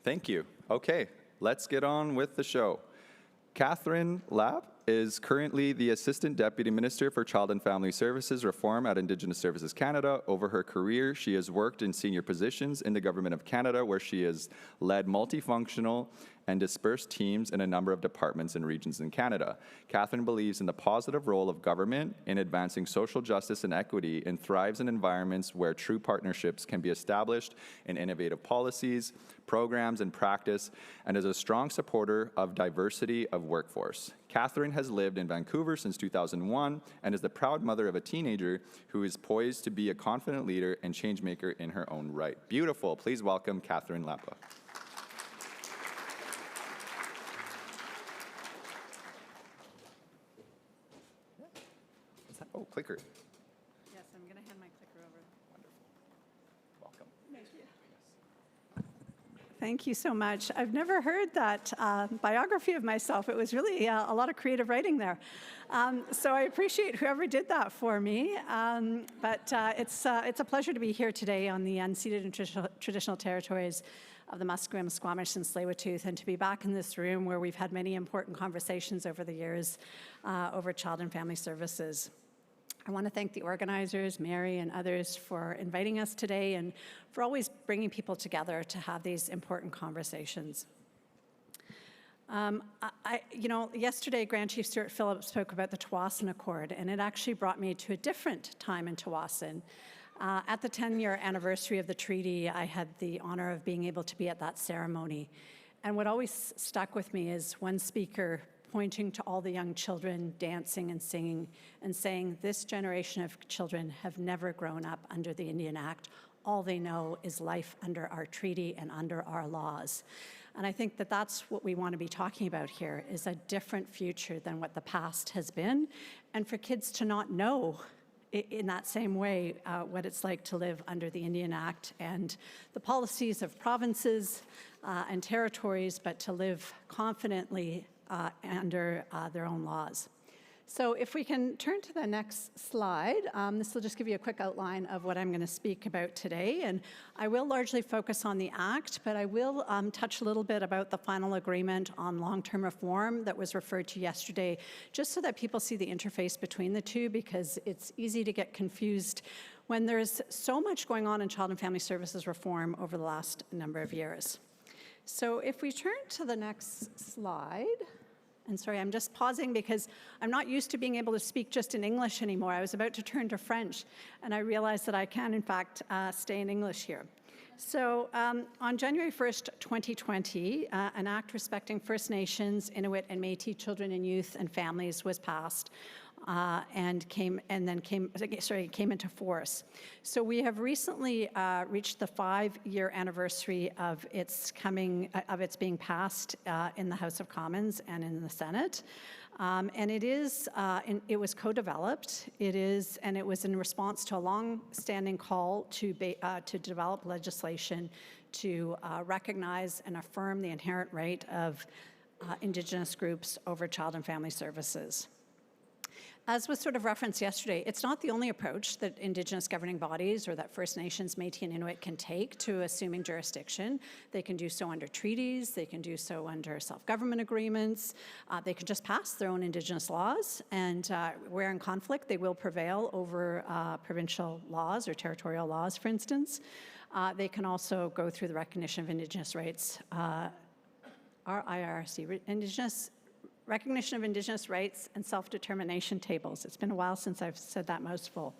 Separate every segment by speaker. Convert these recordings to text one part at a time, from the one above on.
Speaker 1: Thank you. Okay, let's get on with the show. Catherine Lappe is currently the Assistant Deputy Minister for Child and Family Services Reform at Indigenous Services Canada. Over her career, she has worked in senior positions in the Government of Canada, where she has led multifunctional and dispersed teams in a number of departments and regions in Canada. Catherine believes in the positive role of government in advancing social justice and equity and thrives in environments where true partnerships can be established in innovative policies, programs, and practice, and is a strong supporter of diversity of workforce. Catherine has lived in Vancouver since 2001 and is the proud mother of a teenager who is poised to be a confident leader and changemaker in her own right. Beautiful. Please welcome Catherine Lappe. Oh, clicker.
Speaker 2: Yes, I'm going to hand my clicker over.
Speaker 1: Wonderful. Welcome.
Speaker 2: Thank you. Thank you so much. I've never heard that biography of myself. It was really a lot of creative writing there. So I appreciate whoever did that for me. But it's a pleasure to be here today on the unceded and traditional territories of the Musqueam, Squamish, and Tsleil-Waututh, and to be back in this room where we've had many important conversations over the years over child and family services. I want to thank the organizers, Mary and others, for inviting us today and for always bringing people together to have these important conversations. Yesterday, Grand Chief Stuart Phillips spoke about the Tsawwassen Accord, and it actually brought me to a different time in Tsawwassen. At the 10-year anniversary of the treaty, I had the honor of being able to be at that ceremony. And what always stuck with me is one speaker pointing to all the young children dancing and singing and saying, this generation of children have never grown up under the Indian Act. All they know is life under our treaty and under our laws. And I think that that's what we want to be talking about here, is a different future than what the past has been, and for kids to not know in that same way what it's like to live under the Indian Act and the policies of provinces and territories, but to live confidently under their own laws. So if we can turn to the next slide, this will just give you a quick outline of what I'm going to speak about today. And I will largely focus on the Act, but I will touch a little bit about the final agreement on long-term reform that was referred to yesterday, just so that people see the interface between the two, because it's easy to get confused when there's so much going on in child and family services reform over the last number of years. So if we turn to the next slide, and sorry, I'm just pausing because I'm not used to being able to speak just in English anymore. I was about to turn to French, and I realized that I can, in fact, stay in English here. So on January 1st, 2020, an act respecting First Nations, Inuit, and Métis children and youth and families was passed and came into force. So we have recently reached the 5-year anniversary of its being passed in the House of Commons and in the Senate. And it was co-developed. And it was in response to a long-standing call to develop legislation to recognize and affirm the inherent right of Indigenous groups over child and family services. As was sort of referenced yesterday, it's not the only approach that Indigenous governing bodies or that First Nations, Métis, and Inuit can take to assuming jurisdiction. They can do so under treaties, they can do so under self-government agreements, they can just pass their own Indigenous laws, and where in conflict, they will prevail over provincial laws or territorial laws, for instance. They can also go through the recognition of Indigenous rights, RIRC, Recognition of Indigenous Rights and Self-Determination Tables. It's been a while since I've said that mouthful.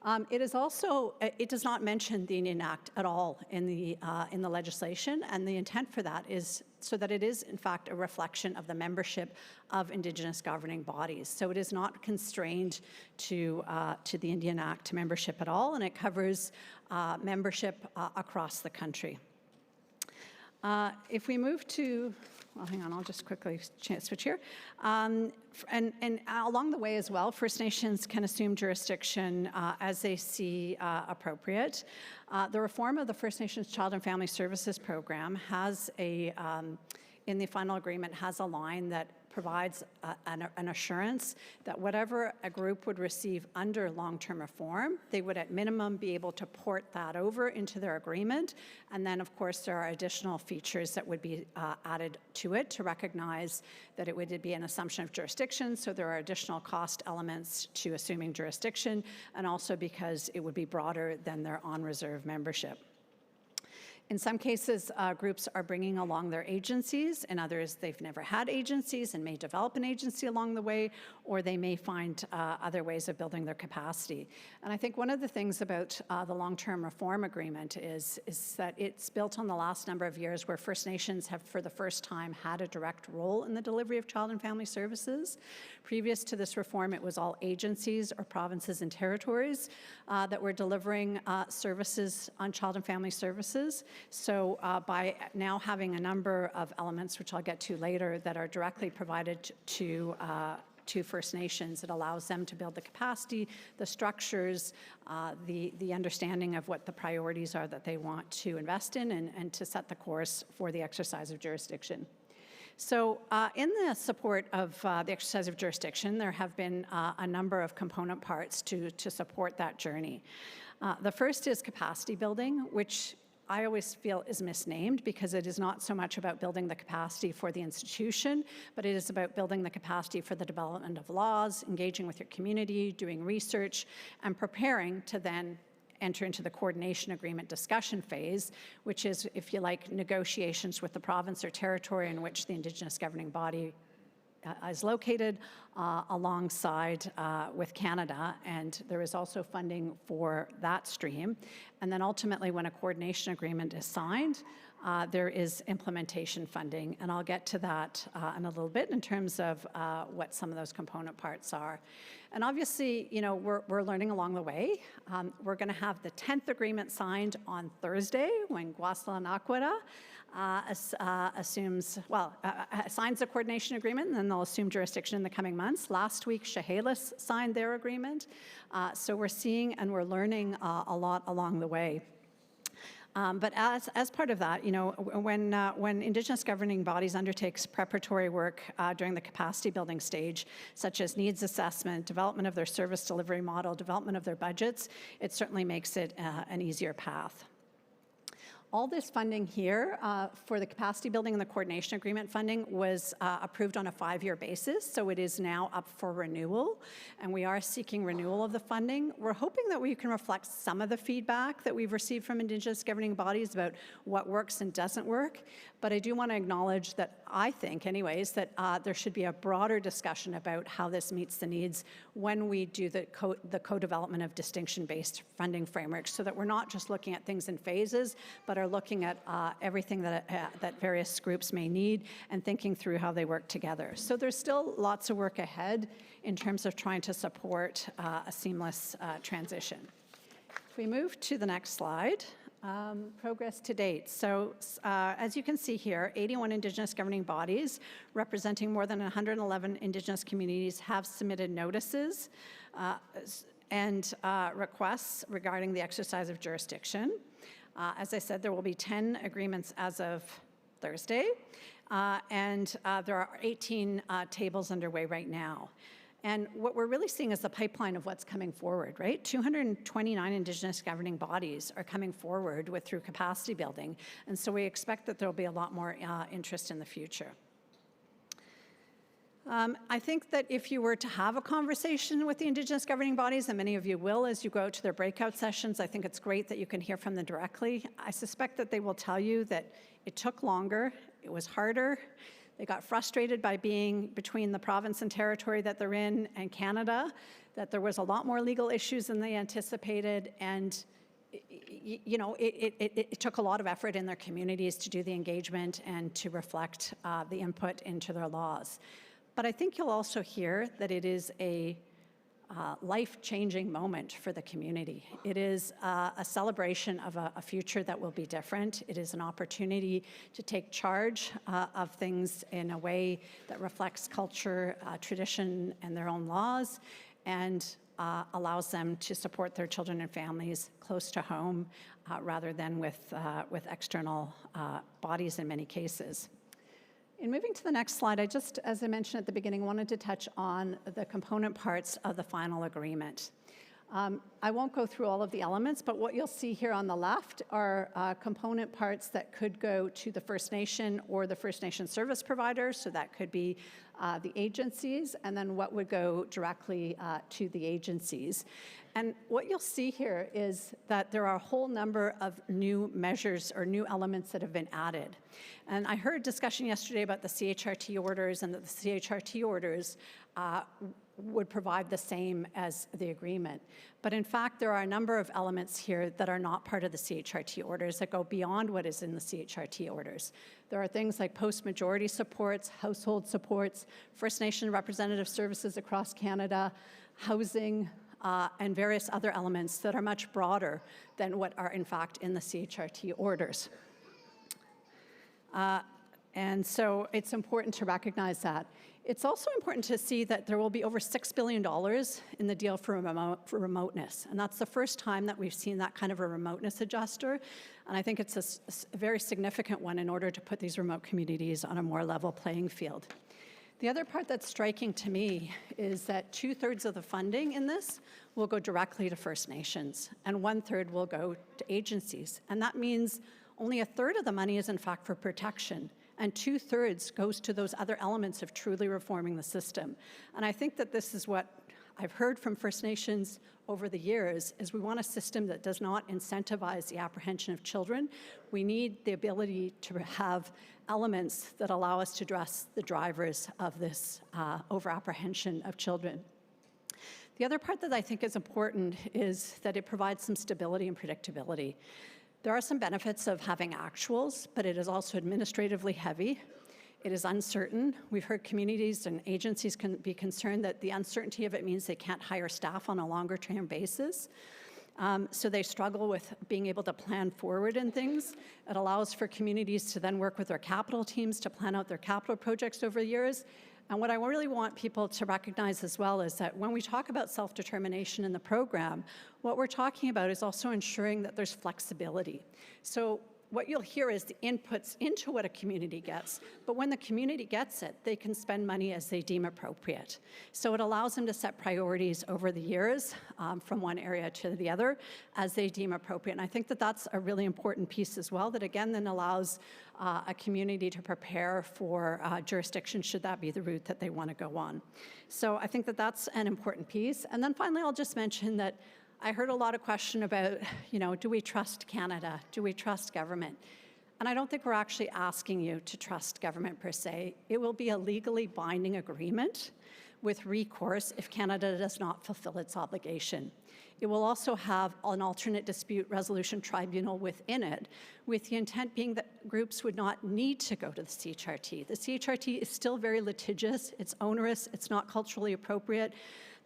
Speaker 2: It does not mention the Indian Act at all in the legislation, and the intent for that is so that it is, in fact, a reflection of the membership of Indigenous governing bodies. So it is not constrained to the Indian Act membership at all, and it covers membership across the country. If we move to, well, hang on, I'll just quickly switch here. And along the way as well, First Nations can assume jurisdiction as they see appropriate. The reform of the First Nations Child and Family Services Program has in the final agreement has a line that provides an assurance that whatever a group would receive under long-term reform, they would at minimum be able to port that over into their agreement. And then, of course, there are additional features that would be added to it to recognize that it would be an assumption of jurisdiction. So there are additional cost elements to assuming jurisdiction, and also because it would be broader than their on-reserve membership. In some cases, groups are bringing along their agencies. In others, they've never had agencies and may develop an agency along the way, or they may find other ways of building their capacity. And I think one of the things about the long-term reform agreement is that it's built on the last number of years where First Nations have, for the first time, had a direct role in the delivery of child and family services. Previous to this reform, it was all agencies or provinces and territories that were delivering services on child and family services. So by now having a number of elements, which I'll get to later, that are directly provided to First Nations, it allows them to build the capacity, the structures, the understanding of what the priorities are that they want to invest in, and to set the course for the exercise of jurisdiction. So in the support of the exercise of jurisdiction, there have been a number of component parts to support that journey. The first is capacity building, which I always feel is misnamed because it is not so much about building the capacity for the institution, but it is about building the capacity for the development of laws, engaging with your community, doing research, and preparing to then enter into the coordination agreement discussion phase, which is, if you like, negotiations with the province or territory in which the Indigenous governing body is located alongside with Canada, and there is also funding for that stream. And then ultimately, when a coordination agreement is signed, there is implementation funding, and I'll get to that in a little bit in terms of what some of those component parts are. And obviously, you know, we're learning along the way. We're going to have the 10th agreement signed on Thursday when Guaslanakura signs a coordination agreement, and then they'll assume jurisdiction in the coming months. Last week, Chehalis signed their agreement. So we're seeing and we're learning a lot along the way. But as part of that, you know, when Indigenous governing bodies undertakes preparatory work during the capacity building stage, such as needs assessment, development of their service delivery model, development of their budgets, it certainly makes it an easier path. All this funding here for the capacity building and the coordination agreement funding was approved on a 5-year basis, so it is now up for renewal, and we are seeking renewal of the funding. We're hoping that we can reflect some of the feedback that we've received from Indigenous governing bodies about what works and doesn't work, but I do want to acknowledge that I think, anyways, that there should be a broader discussion about how this meets the needs when we do the co-development of distinction-based funding frameworks, so that we're not just looking at things in phases, but are looking at everything that various groups may need and thinking through how they work together. So there's still lots of work ahead in terms of trying to support a seamless transition. If we move to the next slide, progress to date. So as you can see here, 81 Indigenous governing bodies representing more than 111 Indigenous communities have submitted notices and requests regarding the exercise of jurisdiction. As I said, there will be 10 agreements as of Thursday, and there are 18 tables underway right now. And what we're really seeing is the pipeline of what's coming forward, right? 229 Indigenous governing bodies are coming forward through capacity building, and so we expect that there'll be a lot more interest in the future. I think that if you were to have a conversation with the Indigenous governing bodies, and many of you will as you go out to their breakout sessions, I think it's great that you can hear from them directly. I suspect that they will tell you that it took longer, it was harder, they got frustrated by being between the province and territory that they're in and Canada, that there was a lot more legal issues than they anticipated, and you know, it took a lot of effort in their communities to do the engagement and to reflect the input into their laws. But I think you'll also hear that it is a life-changing moment for the community. It is a celebration of a future that will be different. It is an opportunity to take charge of things in a way that reflects culture, tradition, and their own laws, and allows them to support their children and families close to home rather than with external bodies in many cases. In moving to the next slide, I just, as I mentioned at the beginning, wanted to touch on the component parts of the final agreement. I won't go through all of the elements, but what you'll see here on the left are component parts that could go to the First Nation or the First Nation service providers, so that could be the agencies, and then what would go directly to the agencies. And what you'll see here is that there are a whole number of new measures or new elements that have been added. And I heard discussion yesterday about the CHRT orders, and that the CHRT orders would provide the same as the agreement. But in fact, there are a number of elements here that are not part of the CHRT orders that go beyond what is in the CHRT orders. There are things like post-majority supports, household supports, First Nation representative services across Canada, housing, and various other elements that are much broader than what are in fact in the CHRT orders. And so it's important to recognize that. It's also important to see that there will be over $6 billion in the deal for remoteness. And that's the first time that we've seen that kind of a remoteness adjuster. And I think it's a very significant one in order to put these remote communities on a more level playing field. The other part that's striking to me is that 2/3 of the funding in this will go directly to First Nations, and 1/3 will go to agencies. And that means only 1/3 of the money is in fact for protection, and 2/3 goes to those other elements of truly reforming the system. And I think that this is what I've heard from First Nations over the years, is we want a system that does not incentivize the apprehension of children. We need the ability to have elements that allow us to address the drivers of this over-apprehension of children. The other part that I think is important is that it provides some stability and predictability. There are some benefits of having actuals, but it is also administratively heavy. It is uncertain. We've heard communities and agencies can be concerned that the uncertainty of it means they can't hire staff on a longer-term basis. So they struggle with being able to plan forward in things. It allows for communities to then work with their capital teams to plan out their capital projects over the years. And what I really want people to recognize as well is that when we talk about self-determination in the program, what we're talking about is also ensuring that there's flexibility. So what you'll hear is the inputs into what a community gets, but when the community gets it, they can spend money as they deem appropriate. So it allows them to set priorities over the years from one area to the other as they deem appropriate. And I think that that's a really important piece as well, that again then allows a community to prepare for jurisdiction should that be the route that they want to go on. So I think that that's an important piece. And then finally, I'll just mention that I heard a lot of question about, do we trust Canada? Do we trust government? And I don't think we're actually asking you to trust government per se. It will be a legally binding agreement with recourse if Canada does not fulfill its obligation. It will also have an alternate dispute resolution tribunal within it, with the intent being that groups would not need to go to the CHRT. The CHRT is still very litigious, it's onerous, it's not culturally appropriate.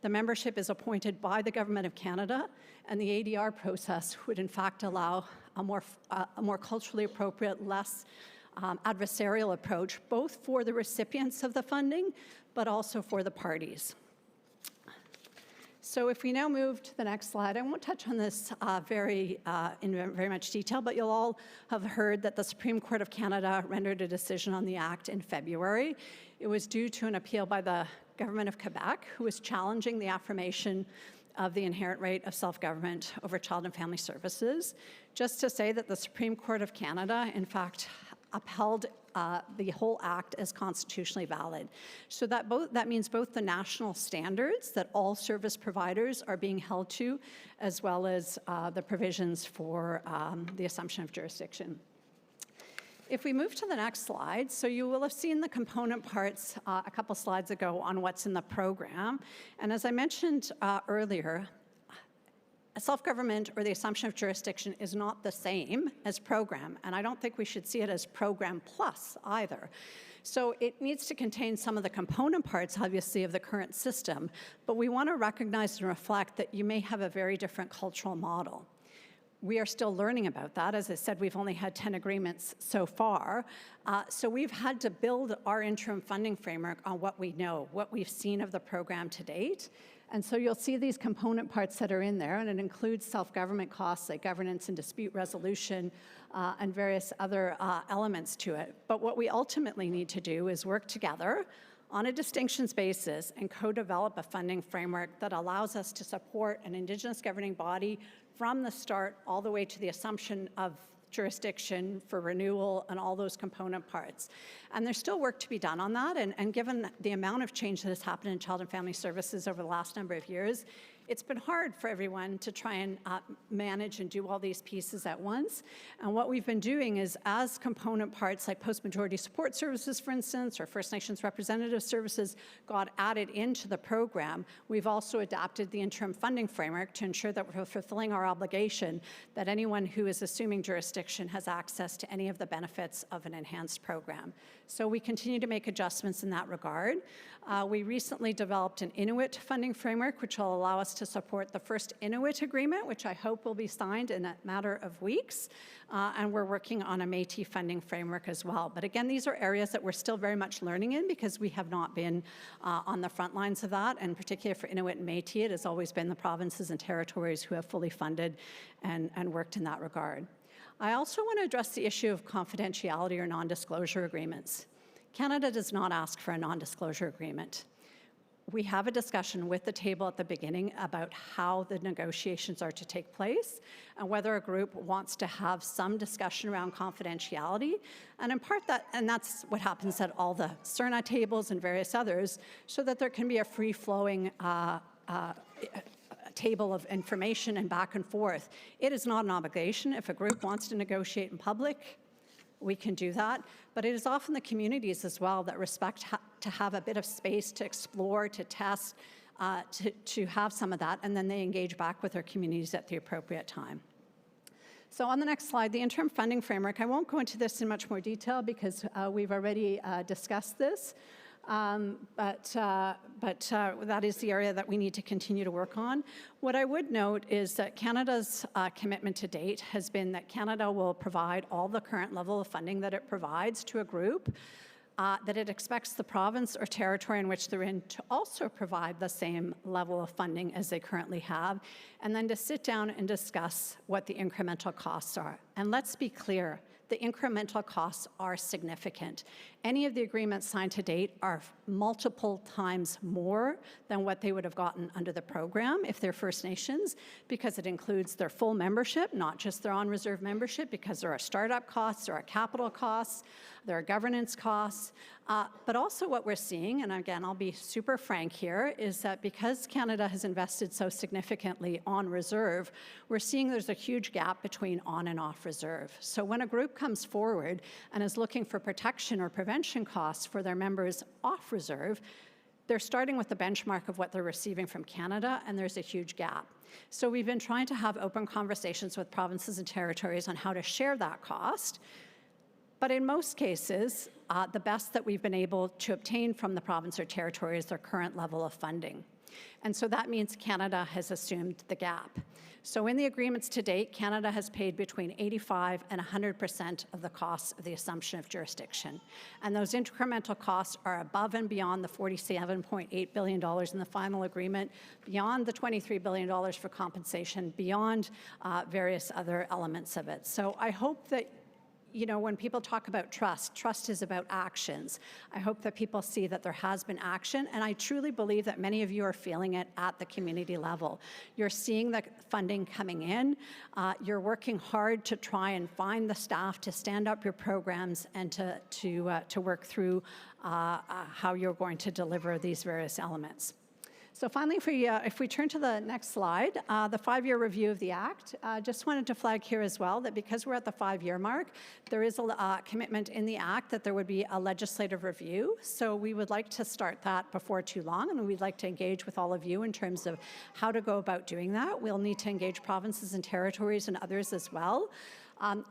Speaker 2: The membership is appointed by the Government of Canada, and the ADR process would in fact allow a more culturally appropriate, less adversarial approach, both for the recipients of the funding, but also for the parties. So if we now move to the next slide, I won't touch on this in very much detail, but you'll all have heard that the Supreme Court of Canada rendered a decision on the Act in February. It was due to an appeal by the Government of Quebec, who was challenging the affirmation of the inherent right of self-government over child and family services. Just to say that the Supreme Court of Canada, in fact, upheld the whole Act as constitutionally valid. So that means both the national standards that all service providers are being held to, as well as the provisions for the assumption of jurisdiction. If we move to the next slide, so you will have seen the component parts a couple slides ago on what's in the program. And as I mentioned earlier, self-government or the assumption of jurisdiction is not the same as program, and I don't think we should see it as program plus either. So it needs to contain some of the component parts, obviously, of the current system, but we want to recognize and reflect that you may have a very different cultural model. We are still learning about that. As I said, we've only had 10 agreements so far. So we've had to build our interim funding framework on what we know, what we've seen of the program to date, And so you'll see these component parts that are in there, and it includes self-government costs like governance and dispute resolution and various other elements to it. But what we ultimately need to do is work together on a distinctions basis and co-develop a funding framework that allows us to support an Indigenous governing body from the start all the way to the assumption of jurisdiction for renewal and all those component parts. And there's still work to be done on that, and given the amount of change that has happened in Child and Family Services over the last number of years, it's been hard for everyone to try and manage and do all these pieces at once. And what we've been doing is, as component parts like post-majority support services, for instance, or First Nations representative services got added into the program, we've also adapted the interim funding framework to ensure that we're fulfilling our obligation that anyone who is assuming jurisdiction has access to any of the benefits of an enhanced program. So we continue to make adjustments in that regard. We recently developed an Inuit funding framework, which will allow us to support the first Inuit agreement, which I hope will be signed in a matter of weeks. And we're working on a Métis funding framework as well. But again, these are areas that we're still very much learning in because we have not been on the front lines of that. And particularly for Inuit and Métis, it has always been the provinces and territories who have fully funded and worked in that regard. I also want to address the issue of confidentiality or non-disclosure agreements. Canada does not ask for a non-disclosure agreement. We have a discussion with the table at the beginning about how the negotiations are to take place and whether a group wants to have some discussion around confidentiality. And in part that's what happens at all the CERNA tables and various others, so that there can be a free-flowing table of information and back and forth. It is not an obligation. If a group wants to negotiate in public, we can do that, but it is often the communities as well that respect to have a bit of space to explore, to test, to have some of that, and then they engage back with their communities at the appropriate time. So on the next slide, the interim funding framework, I won't go into this in much more detail because we've already discussed this. But that is the area that we need to continue to work on. What I would note is that Canada's commitment to date has been that Canada will provide all the current level of funding that it provides to a group, that it expects the province or territory in which they're in to also provide the same level of funding as they currently have, and then to sit down and discuss what the incremental costs are. And let's be clear, the incremental costs are significant. Any of the agreements signed to date are multiple times more than what they would have gotten under the program if they're First Nations, because it includes their full membership, not just their on-reserve membership, because there are startup costs, there are capital costs, there are governance costs, but also what we're seeing, and again, I'll be super frank here, is that because Canada has invested so significantly on reserve, we're seeing there's a huge gap between on and off reserve. So when a group comes forward and is looking for protection or prevention costs for their members off reserve, they're starting with the benchmark of what they're receiving from Canada, and there's a huge gap. So we've been trying to have open conversations with provinces and territories on how to share that cost. But in most cases, the best that we've been able to obtain from the province or territory is their current level of funding. And so that means Canada has assumed the gap. So in the agreements to date, Canada has paid between 85 and 100% of the costs of the assumption of jurisdiction. And those incremental costs are above and beyond the $47.8 billion in the final agreement, beyond the $23 billion for compensation, beyond various other elements of it. So I hope that when people talk about trust, trust is about actions. I hope that people see that there has been action, and I truly believe that many of you are feeling it at the community level. You're seeing the funding coming in. You're working hard to try and find the staff to stand up your programs and to work through how you're going to deliver these various elements. So finally, if we turn to the next slide, the 5-year review of the Act, just wanted to flag here as well that because we're at the 5-year mark, there is a commitment in the Act that there would be a legislative review. So we would like to start that before too long, and we'd like to engage with all of you in terms of how to go about doing that. We'll need to engage provinces and territories and others as well.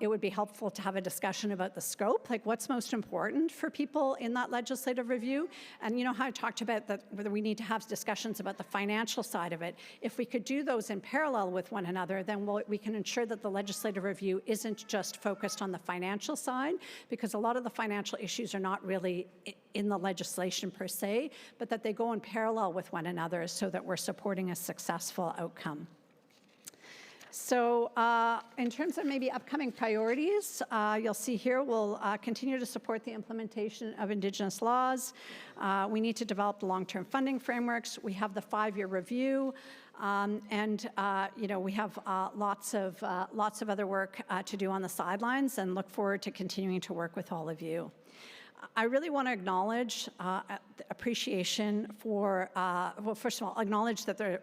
Speaker 2: It would be helpful to have a discussion about the scope, like what's most important for people in that legislative review. And you know how I talked about that, whether we need to have discussions about the financial side of it. If we could do those in parallel with one another, then we can ensure that the legislative review isn't just focused on the financial side, because a lot of the financial issues are not really in the legislation per se, but that they go in parallel with one another so that we're supporting a successful outcome. So in terms of maybe upcoming priorities, you'll see here we'll continue to support the implementation of Indigenous laws. We need to develop the long-term funding frameworks. We have the 5-year review. And you know, we have lots of other work to do on the sidelines, and look forward to continuing to work with all of you. I really want to acknowledge appreciation for, well, first of all, acknowledge that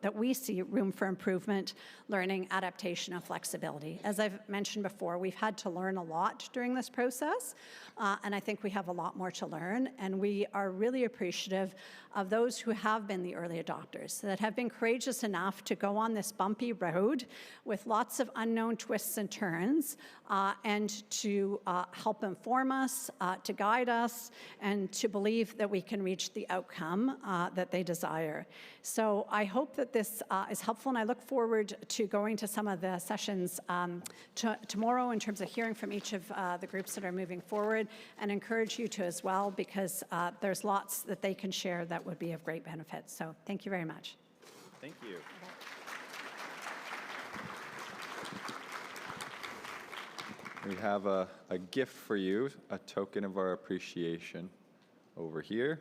Speaker 2: that we see room for improvement, learning, adaptation, and flexibility. As I've mentioned before, we've had to learn a lot during this process, and I think we have a lot more to learn, and we are really appreciative of those who have been the early adopters, that have been courageous enough to go on this bumpy road with lots of unknown twists and turns, and to help inform us, to guide us, and to believe that we can reach the outcome that they desire. So I hope that this is helpful, and I look forward to going to some of the sessions tomorrow in terms of hearing from each of the groups that are moving forward, and encourage you to as well, because there's lots that they can share that would be of great benefit. So thank you very much.
Speaker 1: Thank you. We have a gift for you, a token of our appreciation over here.